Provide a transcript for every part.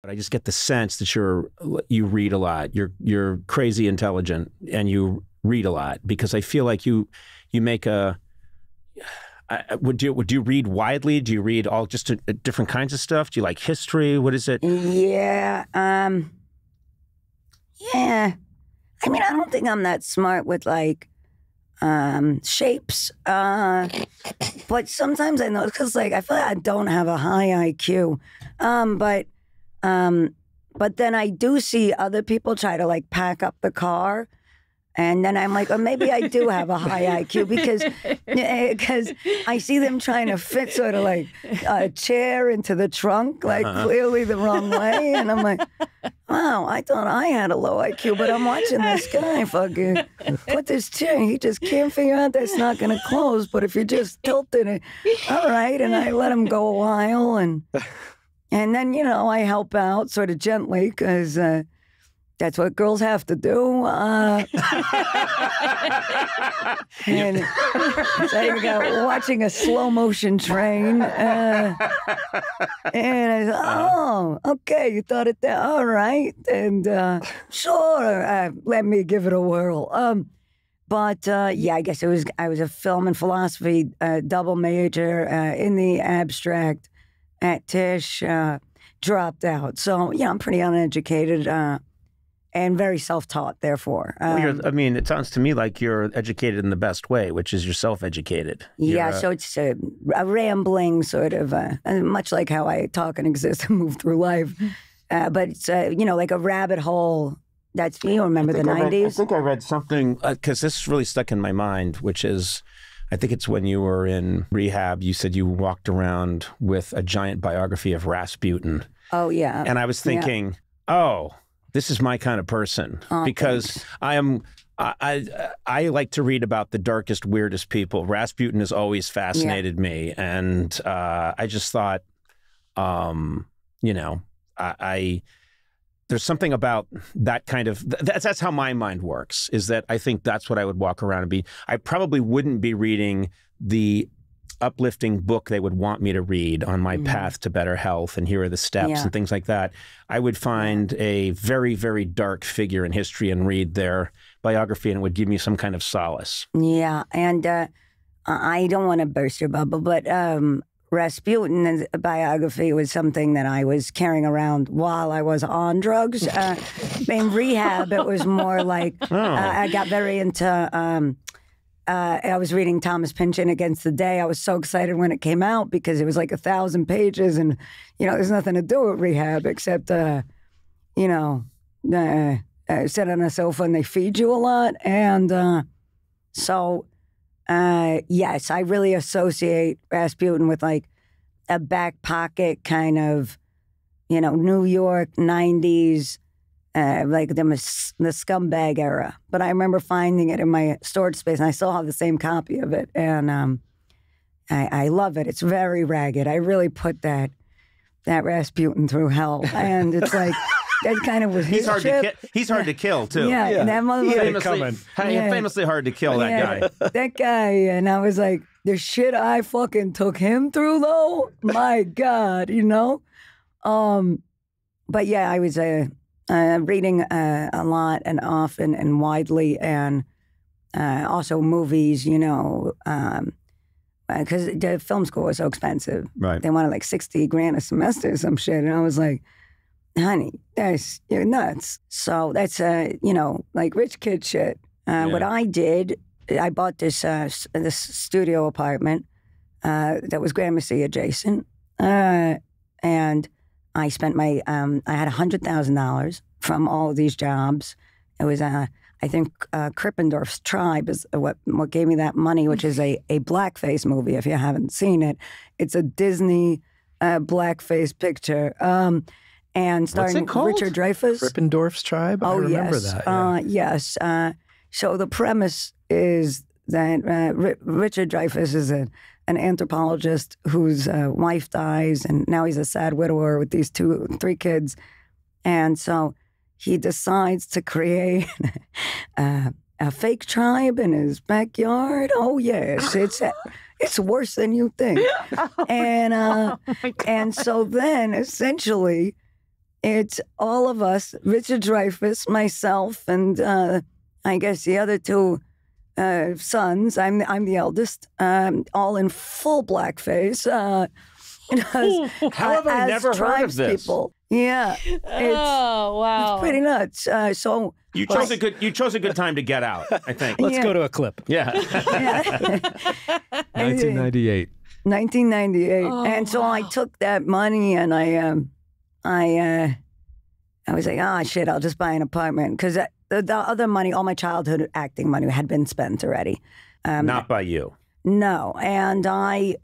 But I just get the sense that you read a lot. You're crazy intelligent and you read a lot, because I feel like you make a. Would you read widely? Do you read all just different kinds of stuff? Do you like history? What is it? Yeah. Yeah. I mean, I don't think I'm that smart with like shapes. But sometimes I know, because like I feel like I don't have a high IQ. But then I do see other people try to like pack up the car. And then I'm like, oh, maybe I do have a high IQ, because I see them trying to fit sort of like a chair into the trunk, like clearly the wrong way. And I'm like, wow, I thought I had a low IQ, but I'm watching this guy fucking put this chair. He just can't figure out that's not going to close. But if you just tilted it, all right. And I let him go a while. And then, you know, I help out sort of gently, because that's what girls have to do. And it's like watching a slow motion train. And I said, oh, okay, you thought it there. All right. And sure, let me give it a whirl. But yeah, I guess I was a film and philosophy double major in the abstract at Tisch, dropped out. So, yeah, I'm pretty uneducated. And very self-taught, therefore. I mean, it sounds to me like you're educated in the best way, which is you're self-educated. Yeah, so it's a rambling sort of, much like how I talk and exist and move through life. But it's, you know, like a rabbit hole. That's, you remember the 90s? I think I read something, because this really stuck in my mind, which is, I think it's when you were in rehab, you said you walked around with a giant biography of Rasputin. Oh, yeah. And I was thinking, oh, this is my kind of person, because thanks. I like to read about the darkest, weirdest people. Rasputin has always fascinated me, and I just thought, you know, there's something about that kind of that's how my mind works. Is that I think that's what I would walk around and be. I probably wouldn't be reading the uplifting book they would want me to read on my path to better health, and here are the steps and things like that. I would find a very, very dark figure in history and read their biography, and it would give me some kind of solace. Yeah, and I don't want to burst your bubble, but Rasputin's biography was something that I was carrying around while I was on drugs. In rehab, it was more like I got very into... I was reading Thomas Pynchon Against the Day. I was so excited when it came out because it was like 1,000 pages, and you know, there's nothing to do with rehab except, you know, sit on a sofa and they feed you a lot, and so yes, I really associate Rasputin with like a back pocket kind of, you know, New York 90s. Like the scumbag era. But I remember finding it in my storage space, and I still have the same copy of it. And I love it. It's very ragged. I really put that Rasputin through hell. And it's like, that kind of was his ship. He's hard to kill, too. Yeah. And that motherfucker. Famously hard to kill, that guy. That guy. And I was like, the shit I fucking took him through, though, my God, you know? But yeah, I was reading a lot and often and widely, and also movies, you know, because the film school was so expensive. Right. They wanted like $60,000 a semester or some shit. And I was like, honey, you're nuts. So that's, you know, like rich kid shit. What I did, I bought this studio apartment that was Gramercy adjacent. And I spent my, I had $100,000 from all of these jobs. It was, I think, Krippendorf's Tribe is what gave me that money, which is a blackface movie, if you haven't seen it. It's a Disney blackface picture. And starring Richard Dreyfuss. Krippendorf's Tribe? I remember that. Yeah. Yes. So the premise is that Richard Dreyfuss is an anthropologist whose wife dies, and now he's a sad widower with these 3 kids. And so he decides to create a fake tribe in his backyard. Oh, yes, it's worse than you think. And and so then, essentially, it's all of us, Richard Dreyfuss, myself, and I guess the other two sons. I'm the eldest, all in full blackface. How have I never heard of this? People. Yeah. Wow. It's pretty nuts. So you chose a good time to get out, I think. Let's go to a clip. Yeah. 1998. 1998. And so I took that money and I was like, oh shit, I'll just buy an apartment because the other money, all my childhood acting money, had been spent already. Not by you. No, and I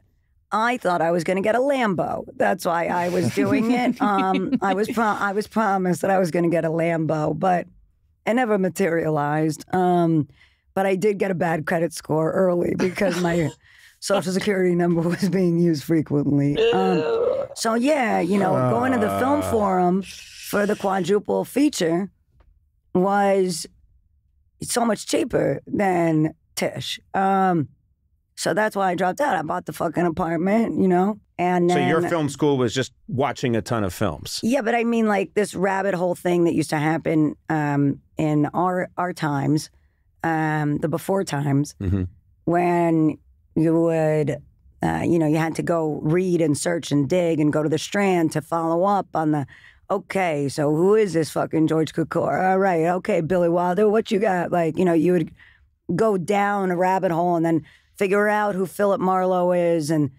thought I was going to get a Lambo. That's why I was doing it. I was promised that I was going to get a Lambo, but it never materialized. But I did get a bad credit score early because my Social Security number was being used frequently. So yeah, going to the film forum for the quadruple feature was so much cheaper than Tish. So that's why I dropped out. I bought the fucking apartment, and then, so your film school was just watching a ton of films. Yeah, but I mean, like this rabbit hole thing that used to happen in our times, the before times, when you would, you had to go read and search and dig and go to the Strand to follow up on the. Okay, so who is this fucking George Cukor? All right, okay, Billy Wilder, what you got? Like, you would go down a rabbit hole and then figure out who Philip Marlowe is and,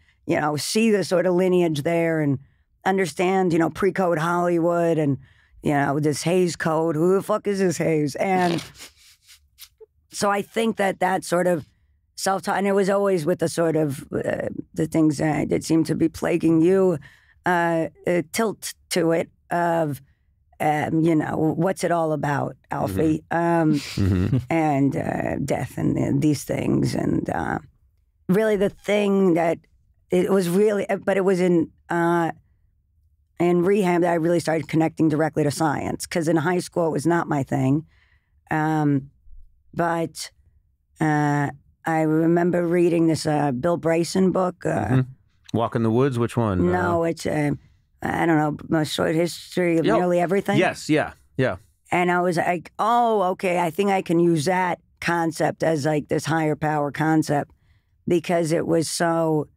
see the sort of lineage there and understand, pre-code Hollywood and, this Hays Code. Who the fuck is this Hays? And so I think that sort of self-taught, and it was always with the sort of the things that seem to be plaguing you, tilt to it of, what's it all about, Alfie? And death and these things. And really the thing that it was really, but it was in rehab that I really started connecting directly to science. Because in high school, it was not my thing. But I remember reading this Bill Bryson book. Walk in the Woods, which one? No, it's... I don't know, a short history of nearly everything. Yes, yeah. And I was like, oh, okay, I think I can use that concept as like this higher power concept because it was so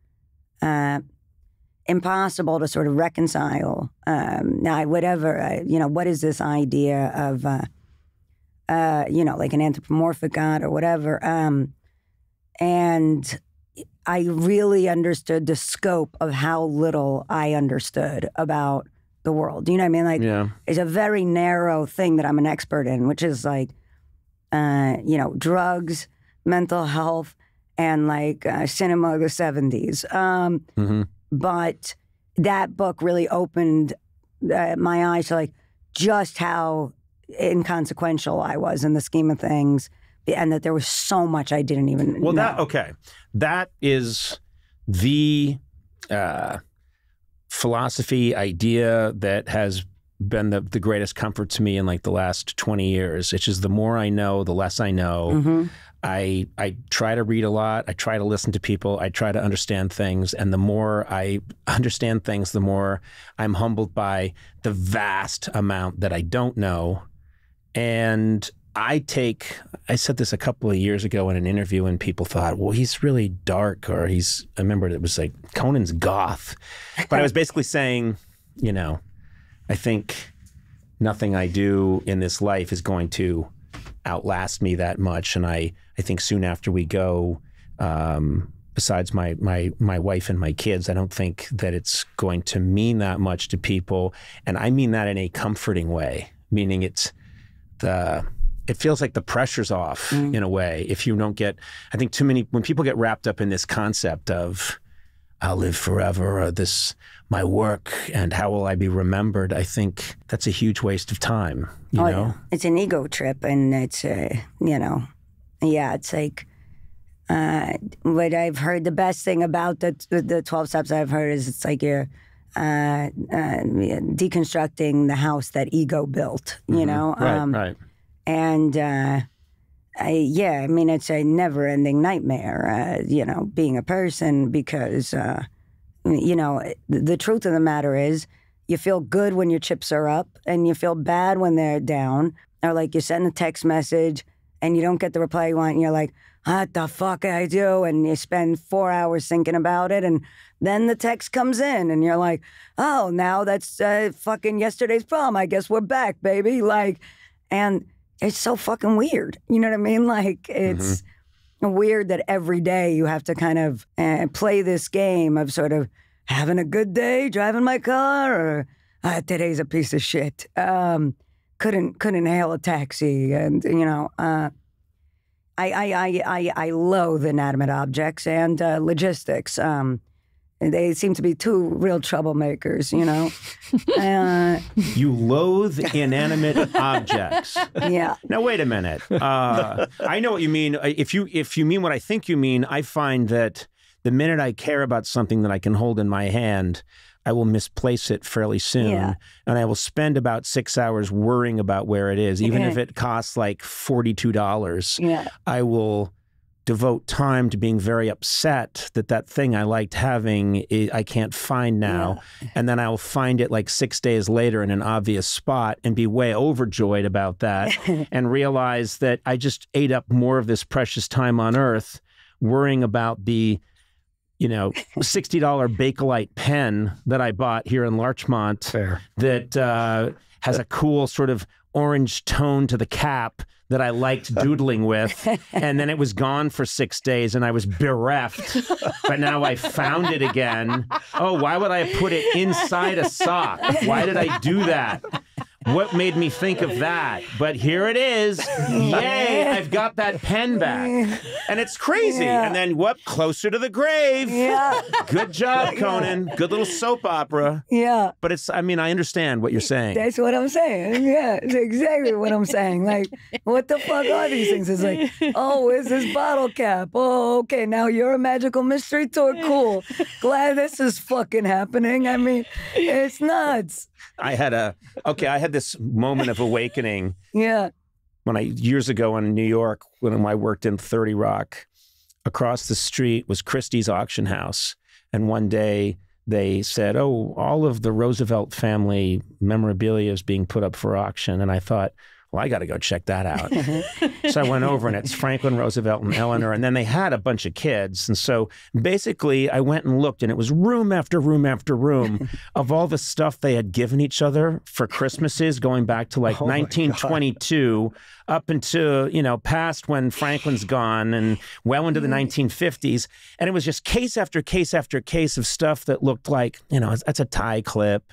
impossible to sort of reconcile. What is this idea of, like an anthropomorphic God or whatever? And I really understood the scope of how little I understood about the world. Do you know what I mean? Like, it's a very narrow thing that I'm an expert in, which is like, drugs, mental health, and like cinema of the 70s. But that book really opened my eyes to like just how inconsequential I was in the scheme of things. And that there was so much I didn't even know. That is the philosophy idea that has been the greatest comfort to me in like the last 20 years. It's just the more I know, the less I know. I try to read a lot. I try to listen to people. I try to understand things. And the more I understand things, the more I'm humbled by the vast amount that I don't know. And I said this a couple of years ago in an interview and people thought, well, he's really dark or I remember it was like Conan's goth. But I was basically saying, I think nothing I do in this life is going to outlast me that much. And I think soon after we go, besides my wife and my kids, I don't think that it's going to mean that much to people. And I mean that in a comforting way, meaning it feels like the pressure's off in a way. If you don't get, I think when people get wrapped up in this concept of I'll live forever or my work and how will I be remembered, I think that's a huge waste of time, you know? Yeah. It's an ego trip and it's, it's like, what I've heard, the best thing about the 12 steps I've heard is it's like you're deconstructing the house that ego built, you know? Right. And, it's a never-ending nightmare, being a person because, the truth of the matter is you feel good when your chips are up and you feel bad when they're down. Or like you send a text message and you don't get the reply you want and you're like, what the fuck I do? And you spend 4 hours thinking about it. And then the text comes in and you're like, oh, now that's fucking yesterday's problem. I guess we're back, baby. Like, and it's so fucking weird. You know what I mean? Like, it's weird that every day you have to kind of play this game of sort of having a good day, driving my car, or today's a piece of shit. Couldn't hail a taxi. And, you know, I loathe inanimate objects and logistics. They seem to be two real troublemakers, you know. You loathe inanimate objects. Yeah. Now wait a minute. I know what you mean. If you mean what I think you mean, I find that the minute I care about something that I can hold in my hand, I will misplace it fairly soon, and I will spend about 6 hours worrying about where it is, even if it costs like $42. Yeah. I will devote time to being very upset that that thing I liked having I can't find now, and then I'll find it like 6 days later in an obvious spot and be way overjoyed about that, and realize that I just ate up more of this precious time on Earth worrying about the $60 Bakelite pen that I bought here in Larchmont. Fair. That has a cool sort of orange tone to the cap that I liked doodling with. And then it was gone for 6 days and I was bereft. But now I found it again. Oh, why would I put it inside a sock? Why did I do that? What made me think of that? But here it is. Yay, I've got that pen back. And it's crazy. Yeah. And then what? Closer to the grave. Yeah. Good job, Conan. Good little soap opera. Yeah. But I understand what you're saying. That's what I'm saying. Yeah, it's exactly what I'm saying. Like, what the fuck are these things? It's like, oh, where's this bottle cap? Oh, okay, now you're a magical mystery tour. Cool. Glad this is fucking happening. I mean, it's nuts. I had this moment of awakening. Yeah. Years ago in New York, when I worked in 30 Rock, across the street was Christie's auction house. And one day they said, oh, all of the Roosevelt family memorabilia is being put up for auction. And I thought, well, I got to go check that out. So I went over and it's Franklin Roosevelt and Eleanor. And then they had a bunch of kids. And so basically I went and looked and it was room after room after room of all the stuff they had given each other for Christmases going back to like 1922 up into, past when Franklin's gone and well into the 1950s. And it was just case after case after case of stuff that looked like, that's a tie clip.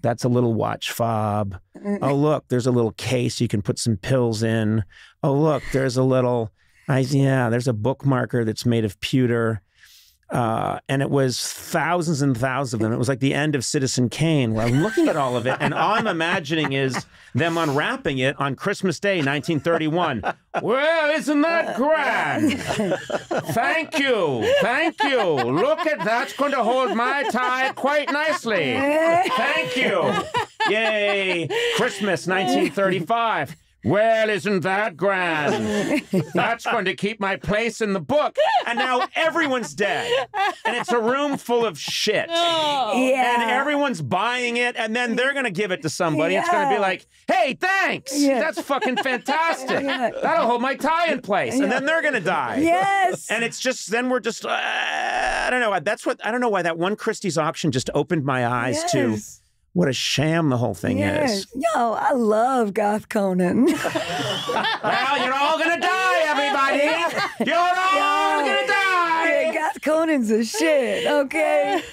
That's a little watch fob. Oh, look, there's a little case you can put some pills in. Oh, look, there's a little, there's a bookmarker that's made of pewter. And it was thousands and thousands of them. It was like the end of Citizen Kane, where I'm looking at all of it, and all I'm imagining is them unwrapping it on Christmas Day, 1931. Well, isn't that grand? Thank you. Thank you. Look at that's going to hold my tie quite nicely. Thank you. Yay. Christmas, 1935. Well, isn't that grand? That's going to keep my place in the book. And now everyone's dead. And it's a room full of shit. Oh. Yeah. And everyone's buying it, and then they're going to give it to somebody. Yeah. It's going to be like, hey, thanks. Yeah. That's fucking fantastic. Yeah. That'll hold my tie in place. Yeah. And then they're going to die. Yes. And it's just, then we're just, I don't know. I don't know why that one Christie's auction just opened my eyes to what a sham the whole thing is. Yo, I love Goth Conan. Well, you're all going to die, everybody. You're all going to die. Yeah, Goth Conan's a shit, okay?